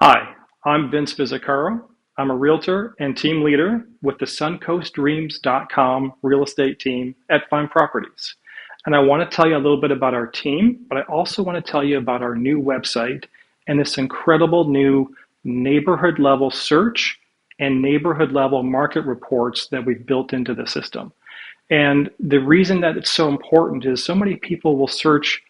Hi, I'm Vince Vizzacaro. I'm a realtor and team leader with the SuncoastDreams.com real estate team at Fine Properties. And I want to tell you a little bit about our team, but I also want to tell you about our new website and this incredible new neighborhood level search and neighborhood level market reports that we've built into the system. And the reason that it's so important is so many people will search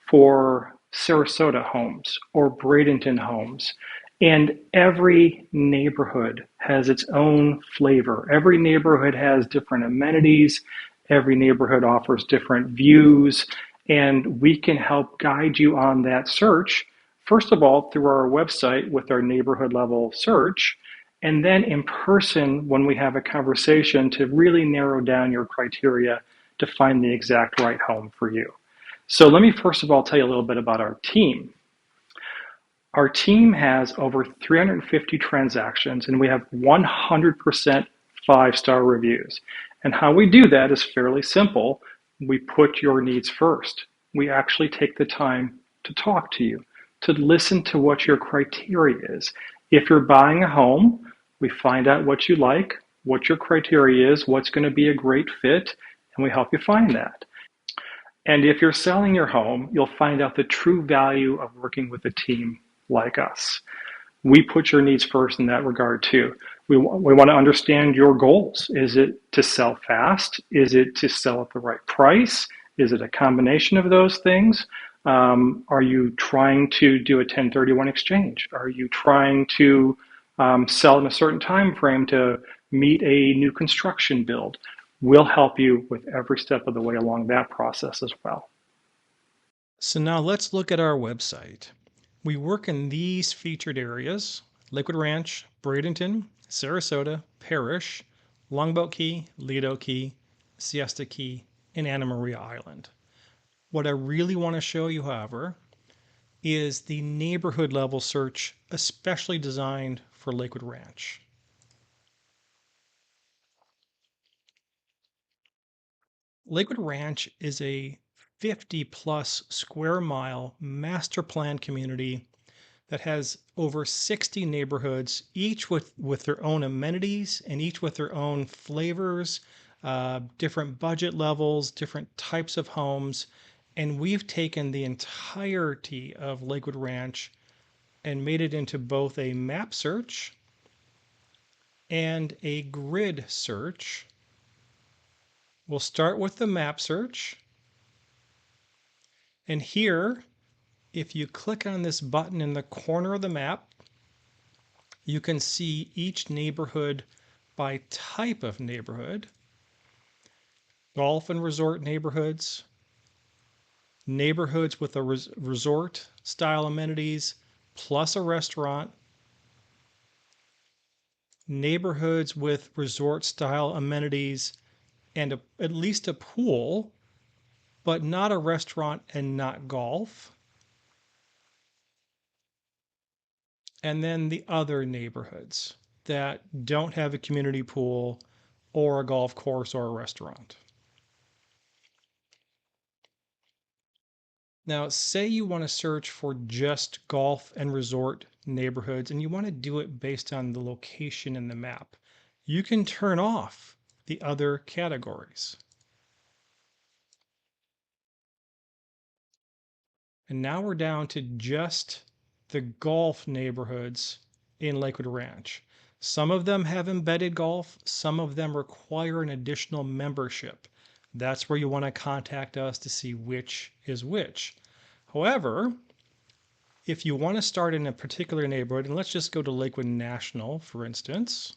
for Sarasota homes or Bradenton homes. And every neighborhood has its own flavor. Every neighborhood has different amenities. Every neighborhood offers different views. And we can help guide you on that search, first of all, through our website with our neighborhood level search, and then in person when we have a conversation to really narrow down your criteria to find the exact right home for you. So let me first of all tell you a little bit about our team. Our team has over 350 transactions and we have 100% five-star reviews. And how we do that is fairly simple. We put your needs first. We actually take the time to talk to you, to listen to what your criteria is. If you're buying a home, we find out what you like, what your criteria is, what's going to be a great fit, and we help you find that. And if you're selling your home, you'll find out the true value of working with a team like us. We put your needs first in that regard too. We want to understand your goals. Is it to sell fast? Is it to sell at the right price? Is it a combination of those things? Are you trying to do a 1031 exchange? Are you trying to sell in a certain time frame to meet a new construction build? We'll help you with every step of the way along that process as well. So now let's look at our website. We work in these featured areas: Liquid Ranch, Bradenton, Sarasota, Parrish, Longboat Key, Lido Key, Siesta Key, and Anna Maria Island. What I really want to show you, however, is the neighborhood level search, especially designed for Liquid Ranch. Liquid Ranch is a 50 plus square mile master plan community that has over 60 neighborhoods, each with their own amenities and each with their own flavors, different budget levels, different types of homes. And we've taken the entirety of Lakewood Ranch and made it into both a map search and a grid search. We'll start with the map search. And here, if you click on this button in the corner of the map, you can see each neighborhood by type of neighborhood: golf and resort neighborhoods, neighborhoods with a resort style amenities plus a restaurant, neighborhoods with resort style amenities and at least a pool, but not a restaurant and not golf, and then the other neighborhoods that don't have a community pool or a golf course or a restaurant. Now, say you want to search for just golf and resort neighborhoods and you want to do it based on the location in the map. You can turn off the other categories. And now we're down to just the golf neighborhoods in Lakewood Ranch. Some of them have embedded golf, some of them require an additional membership. That's where you want to contact us to see which is which. However, if you want to start in a particular neighborhood, and let's just go to Lakewood National, for instance.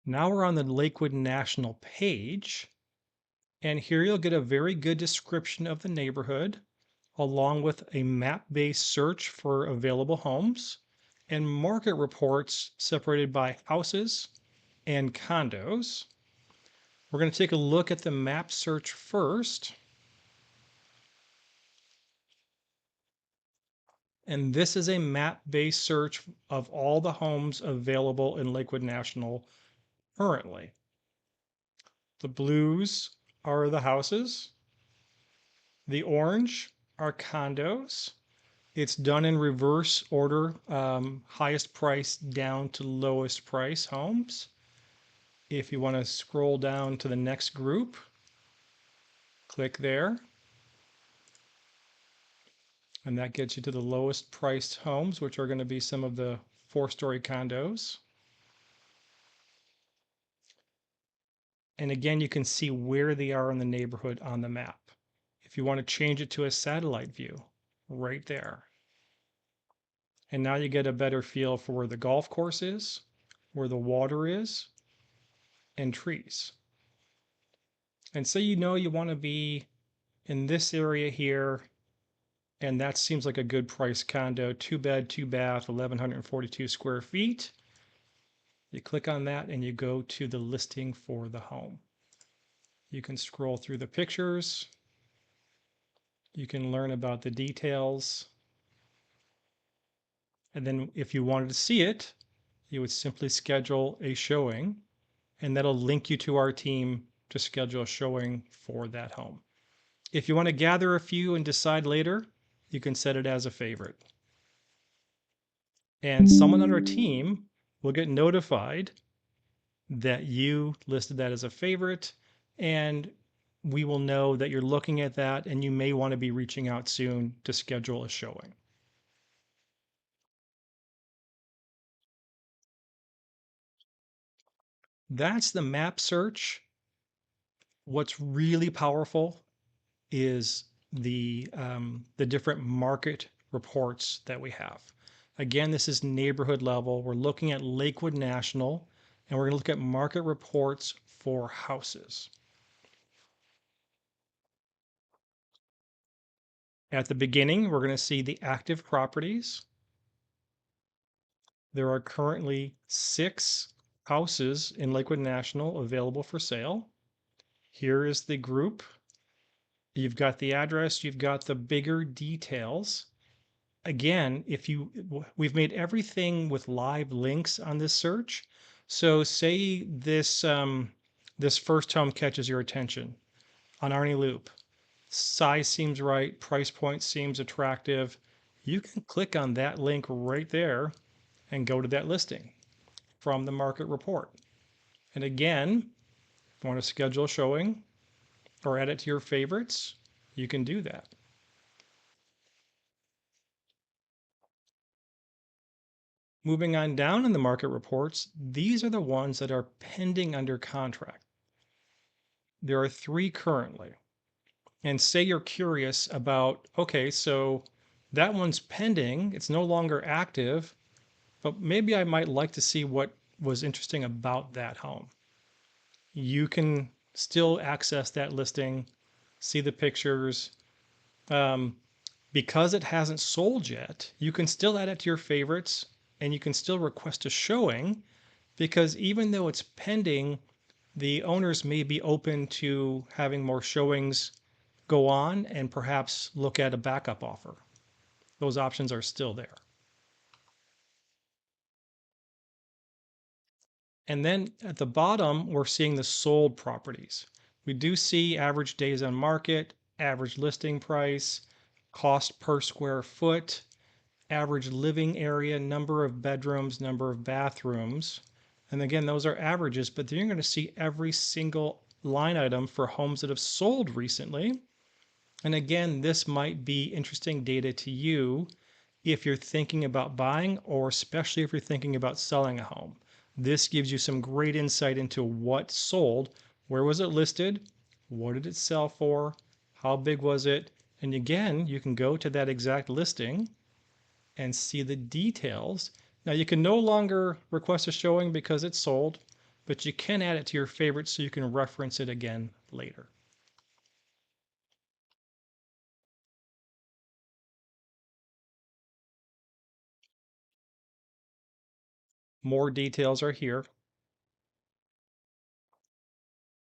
Now we're on the Lakewood National page, and here you'll get a very good description of the neighborhood, along with a map-based search for available homes and market reports separated by houses and condos. We're going to take a look at the map search first. And this is a map-based search of all the homes available in Lakewood National currently. The blues are the houses. The orange are condos. It's done in reverse order, highest price down to lowest price homes. If you want to scroll down to the next group, click there. And that gets you to the lowest priced homes, which are going to be some of the 4-story condos. And again, you can see where they are in the neighborhood on the map. If you want to change it to a satellite view, right there. And now you get a better feel for where the golf course is, where the water is, and trees. And so you know you want to be in this area here, and that seems like a good price condo, 2-bed, 2-bath, 1,142 square feet. You click on that and you go to the listing for the home. You can scroll through the pictures. You can learn about the details. And then if you wanted to see it, you would simply schedule a showing, and that'll link you to our team to schedule a showing for that home. If you want to gather a few and decide later, you can set it as a favorite. And someone on our team will get notified that you listed that as a favorite, and we will know that you're looking at that and you may want to be reaching out soon to schedule a showing. That's the map search. What's really powerful is the different market reports that we have. Again, this is neighborhood level. We're looking at Lakewood National, and we're going to look at market reports for houses. At the beginning, we're going to see the active properties. There are currently 6 houses in Lakewood National available for sale. Here is the group. You've got the address, you've got the bigger details. Again, we've made everything with live links on this search. So say this first home catches your attention on Arnie Loop. Size seems right, price point seems attractive. You can click on that link right there and go to that listing from the market report. And again, if you want to schedule a showing or add it to your favorites, you can do that. Moving on down in the market reports, these are the ones that are pending under contract. There are 3 currently. And say you're curious about, okay, so that one's pending, it's no longer active, but maybe I might like to see what was interesting about that home. You can still access that listing, see the pictures. Because it hasn't sold yet, you can still add it to your favorites and you can still request a showing, because even though it's pending, the owners may be open to having more showings go on and perhaps look at a backup offer. Those options are still there. And then at the bottom, we're seeing the sold properties. We do see average days on market, average listing price, cost per square foot, average living area, number of bedrooms, number of bathrooms. And again, those are averages, but then you're going to see every single line item for homes that have sold recently. And again, this might be interesting data to you if you're thinking about buying, or especially if you're thinking about selling a home. This gives you some great insight into what sold, where was it listed, what did it sell for, how big was it, and again, you can go to that exact listing and see the details. Now you can no longer request a showing because it's sold, but you can add it to your favorites so you can reference it again later. More details are here.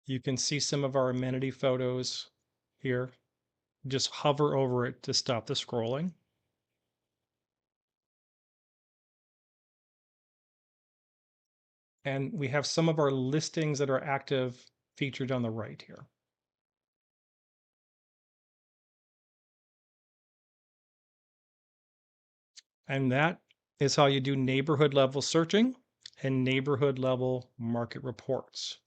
You can see some of our amenity photos here. Just hover over it to stop the scrolling. And we have some of our listings that are active featured on the right here. And that is how you do neighborhood level searching and neighborhood level market reports.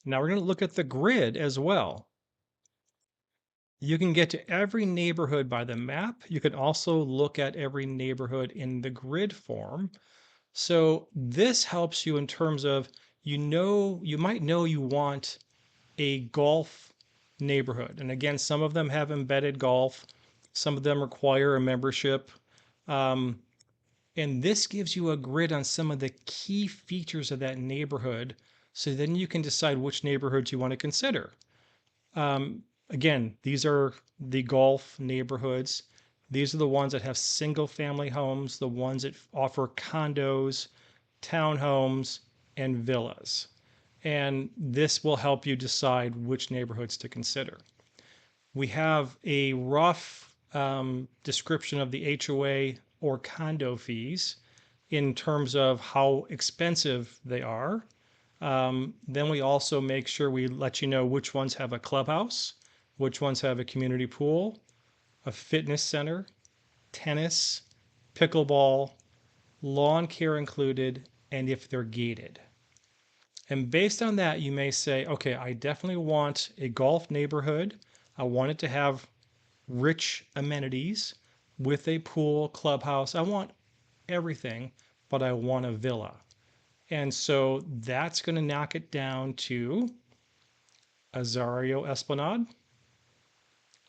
Now we're going to look at the grid as well. You can get to every neighborhood by the map. You can also look at every neighborhood in the grid form. So this helps you in terms of, you might know you want a golf neighborhood. And again, some of them have embedded golf, some of them require a membership. Um, and this gives you a grid on some of the key features of that neighborhood. So then you can decide which neighborhoods you want to consider. Again, these are the golf neighborhoods. These are the ones that have single family homes, the ones that offer condos, townhomes, and villas. And this will help you decide which neighborhoods to consider. We have a rough description of the HOA or condo fees in terms of how expensive they are. Then we also make sure we let you know which ones have a clubhouse, which ones have a community pool, a fitness center, tennis, pickleball, lawn care included, and if they're gated. And based on that, you may say, okay, I definitely want a golf neighborhood. I want it to have rich amenities with a pool, clubhouse. I want everything, but I want a villa. And so that's going to knock it down to Azario Esplanade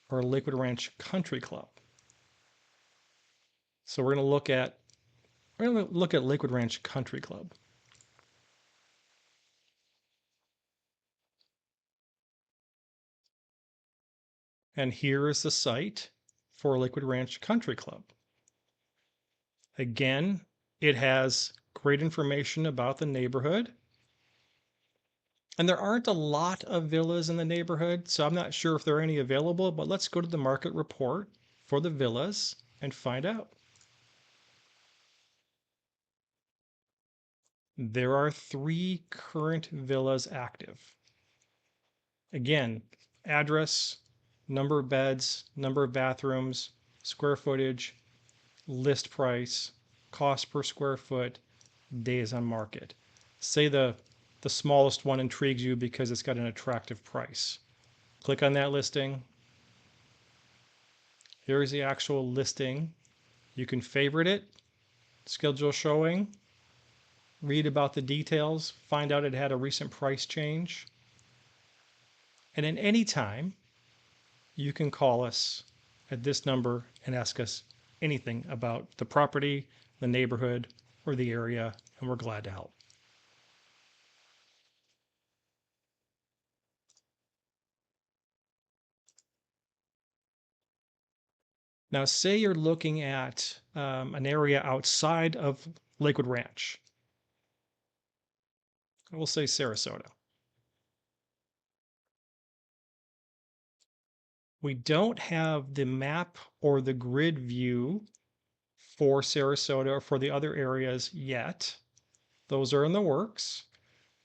or Lakewood Ranch Country Club. So we're going to look at Lakewood Ranch Country Club. And here is the site for Lakewood Ranch Country Club. Again, it has great information about the neighborhood. And there aren't a lot of villas in the neighborhood, so I'm not sure if there are any available, but let's go to the market report for the villas and find out. There are 3 current villas active. Again, address, number of beds, number of bathrooms, square footage, list price, cost per square foot, days on market. Say the smallest one intrigues you because it's got an attractive price. Click on that listing. Here's the actual listing. You can favorite it, schedule showing, read about the details, find out it had a recent price change. And at any time, you can call us at this number and ask us anything about the property, the neighborhood, or the area, and we're glad to help. Now, say you're looking at an area outside of Lakewood Ranch. We'll say Sarasota. We don't have the map or the grid view for Sarasota or for the other areas yet. Those are in the works.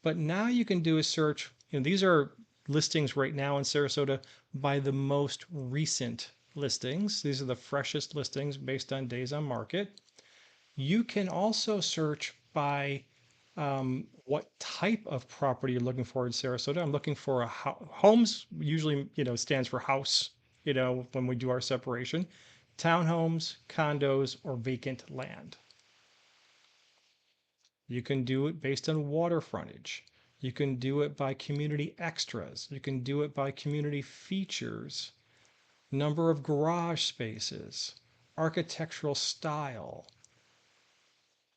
But now you can do a search. These are listings right now in Sarasota by the most recent listings. These are the freshest listings based on days on market. You can also search by what type of property you're looking for in Sarasota. I'm looking for a homes, usually, stands for house, when we do our separation, townhomes, condos, or vacant land. You can do it based on water frontage. You can do it by community extras. You can do it by community features, number of garage spaces, architectural style,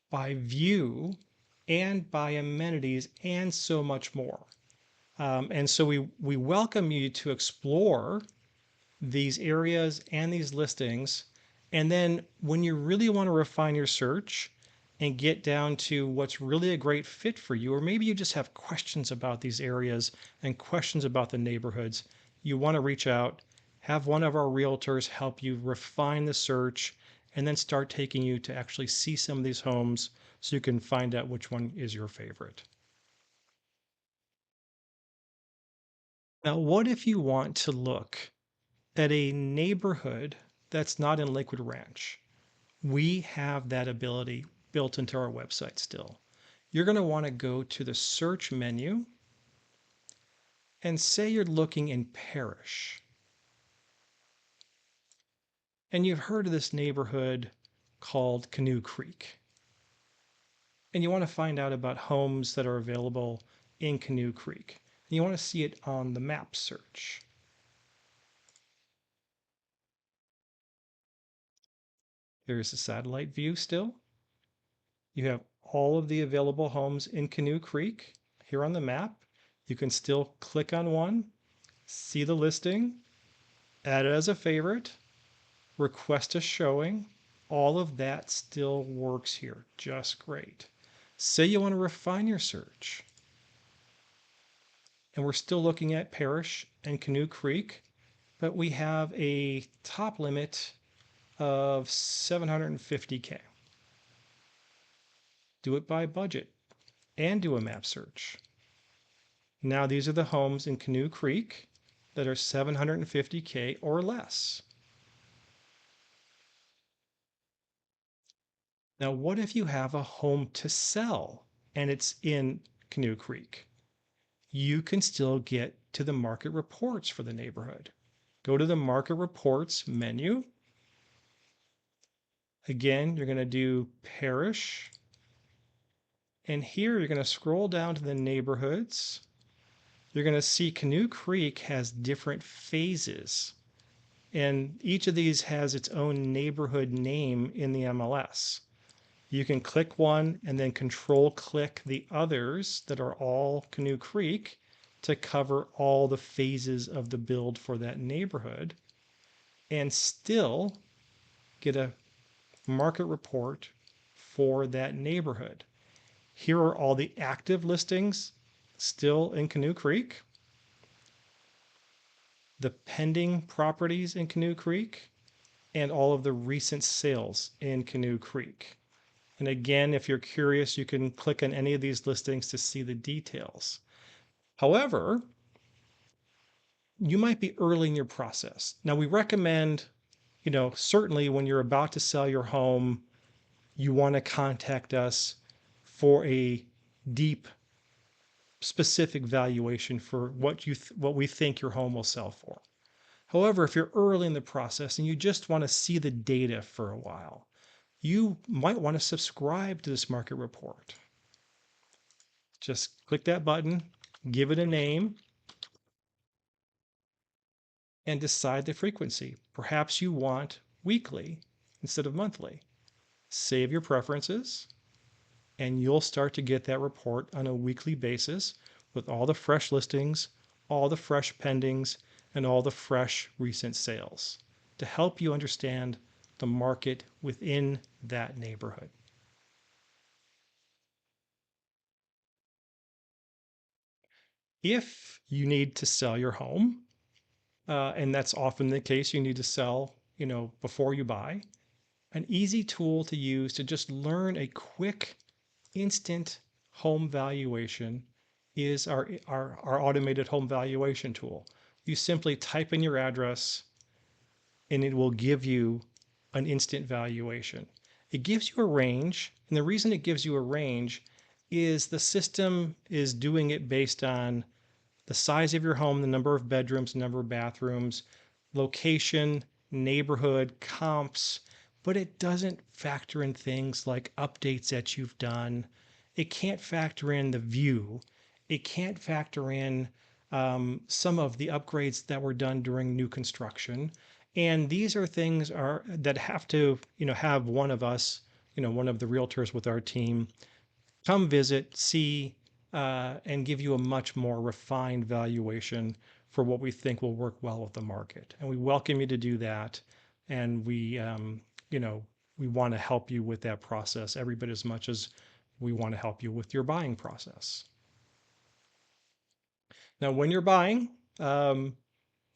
by view, and by amenities, and so much more. And so we welcome you to explore these areas and these listings. And then when you really want to refine your search and get down to what's really a great fit for you, or maybe you just have questions about these areas and questions about the neighborhoods, you want to reach out, have one of our realtors help you refine the search and then start taking you to actually see some of these homes so you can find out which one is your favorite. Now, what if you want to look at a neighborhood that's not in Lakewood Ranch? We have that ability built into our website still. You're going to want to go to the search menu and say you're looking in Parish. And you've heard of this neighborhood called Canoe Creek. And you want to find out about homes that are available in Canoe Creek. And you want to see it on the map search. There's a satellite view still. You have all of the available homes in Canoe Creek here on the map. You can still click on one, see the listing, add it as a favorite, request a showing. All of that still works here just great. Say you want to refine your search, and we're still looking at Parish and Canoe Creek, but we have a top limit of 750K. Do it by budget and do a map search. Now these are the homes in Canoe Creek that are 750K or less. Now, what if you have a home to sell and it's in Canoe Creek? You can still get to the market reports for the neighborhood. Go to the market reports menu. Again, you're going to do Parish. And here you're going to scroll down to the neighborhoods. You're going to see Canoe Creek has different phases. And each of these has its own neighborhood name in the MLS. You can click one and then control click the others that are all Canoe Creek to cover all the phases of the build for that neighborhood and still get a market report for that neighborhood. Here are all the active listings still in Canoe Creek, the pending properties in Canoe Creek, and all of the recent sales in Canoe Creek. And again, if you're curious, you can click on any of these listings to see the details. However, you might be early in your process. Now, we recommend, certainly when you're about to sell your home, you want to contact us for a deep, specific valuation for what we think your home will sell for. However, if you're early in the process and you just want to see the data for a while, you might want to subscribe to this market report. Just click that button, give it a name, and decide the frequency. Perhaps you want weekly instead of monthly. Save your preferences, and you'll start to get that report on a weekly basis with all the fresh listings, all the fresh pendings, and all the fresh recent sales to help you understand the market within that neighborhood. If you need to sell your home, and that's often the case, you need to sell, before you buy, an easy tool to use to just learn a quick, instant home valuation is our automated home valuation tool. You simply type in your address and it will give you an instant valuation. It gives you a range, and the reason it gives you a range is the system is doing it based on the size of your home, the number of bedrooms, number of bathrooms, location, neighborhood, comps, but it doesn't factor in things like updates that you've done. It can't factor in the view. It can't factor in some of the upgrades that were done during new construction. And these are things that have to, have one of us, one of the realtors with our team come visit, see, and give you a much more refined valuation for what we think will work well with the market. And we welcome you to do that. And we want to help you with that process every bit as much as we want to help you with your buying process. Now, when you're buying,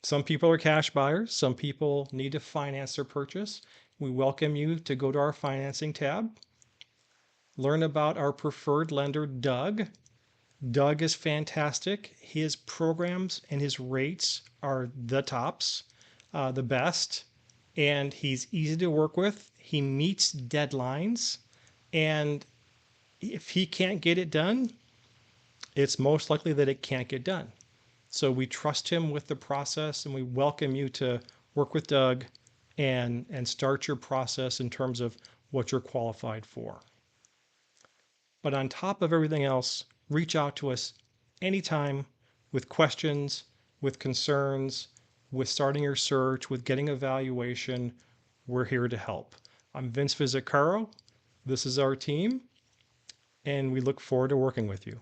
Some people are cash buyers. Some people need to finance their purchase. We welcome you to go to our financing tab. Learn about our preferred lender, Doug. Doug is fantastic. His programs and his rates are the tops, the best, and he's easy to work with. He meets deadlines, and if he can't get it done, it's most likely that it can't get done. So we trust him with the process, and we welcome you to work with Doug and start your process in terms of what you're qualified for. But on top of everything else, reach out to us anytime with questions, with concerns, with starting your search, with getting evaluation. We're here to help. I'm Vince Vizzacaro. This is our team, and we look forward to working with you.